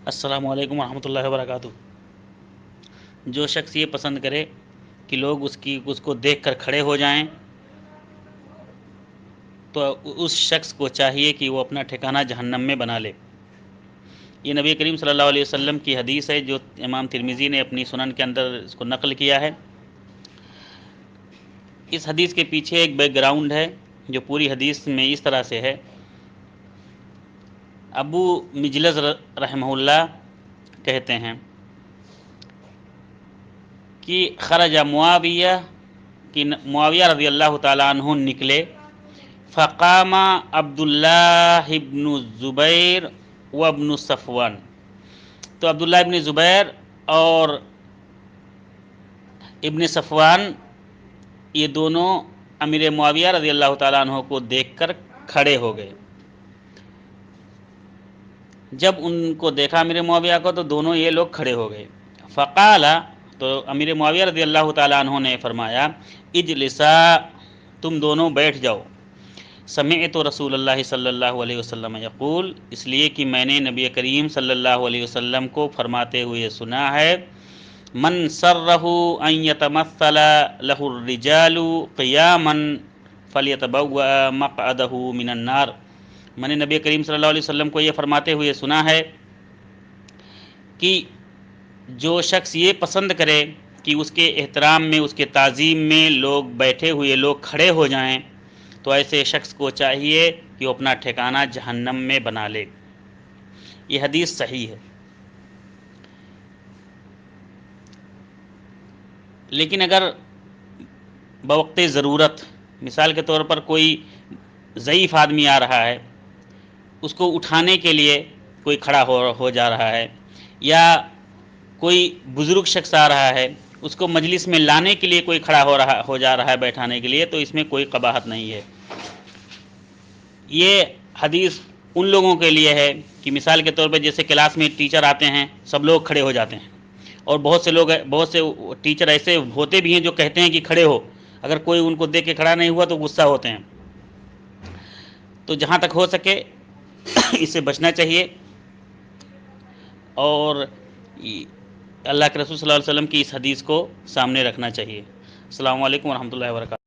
السلام علیکم ورحمۃ اللہ وبرکاتہ۔ جو شخص یہ پسند کرے کہ لوگ اس کو دیکھ کر کھڑے ہو جائیں تو اس شخص کو چاہیے کہ وہ اپنا ٹھکانہ جہنم میں بنا لے۔ یہ نبی کریم صلی اللہ علیہ وسلم کی حدیث ہے جو امام ترمذی نے اپنی سنن کے اندر اس کو نقل کیا ہے۔ اس حدیث کے پیچھے ایک بیک گراؤنڈ ہے جو پوری حدیث میں اس طرح سے ہے۔ ابو مجلس رحمہ اللہ کہتے ہیں کہ خرج معاویہ کہ معاویہ رضی اللہ تعالیٰ عنہ نکلے، فقام عبداللہ ابن الزبیر و ابن صفوان، تو عبداللہ ابن زبیر اور ابن صفوان یہ دونوں امیر معاویہ رضی اللہ تعالیٰ عنہ کو دیکھ کر کھڑے ہو گئے۔ جب ان کو دیکھا امیر معاویہ کو تو دونوں یہ لوگ کھڑے ہو گئے۔ فقال، تو امیر معاویہ رضی اللہ تعالیٰ عنہ نے فرمایا، اجلسا، تم دونوں بیٹھ جاؤ۔ سمعت رسول اللہ صلی اللہ علیہ وسلم یقول، اس لیے کہ میں نے نبی کریم صلی اللہ علیہ وسلم کو فرماتے ہوئے سنا ہے، من سرہ ان یتمثل لہ الرجال قیاما فلیتبوأ مقعدہ من النار۔ میں نے نبی کریم صلی اللہ علیہ وسلم کو یہ فرماتے ہوئے سنا ہے کہ جو شخص یہ پسند کرے کہ اس کے احترام میں، اس کے تعظیم میں لوگ بیٹھے ہوئے لوگ کھڑے ہو جائیں تو ایسے شخص کو چاہیے کہ وہ اپنا ٹھکانہ جہنم میں بنا لے۔ یہ حدیث صحیح ہے۔ لیکن اگر بوقت ضرورت، مثال کے طور پر کوئی ضعیف آدمی آ رہا ہے، اس کو اٹھانے کے لیے کوئی کھڑا ہو جا رہا ہے، یا کوئی بزرگ شخص آ رہا ہے اس کو مجلس میں لانے کے لیے کوئی کھڑا ہو جا رہا ہے بیٹھانے کے لیے، تو اس میں کوئی قباحت نہیں ہے۔ یہ حدیث ان لوگوں کے لیے ہے کہ مثال کے طور پہ جیسے کلاس میں ٹیچر آتے ہیں، سب لوگ کھڑے ہو جاتے ہیں، اور بہت سے ٹیچر ایسے ہوتے بھی ہیں جو کہتے ہیں کہ کھڑے ہو، اگر کوئی ان کو دیکھ کے کھڑا نہیں ہوا تو غصہ ہوتے ہیں۔ تو جہاں تک ہو سکے اس سے بچنا چاہیے، اور اللہ کے رسول صلی اللہ علیہ وسلم کی اس حدیث کو سامنے رکھنا چاہیے۔ السلام علیکم ورحمۃ اللہ وبرکاتہ۔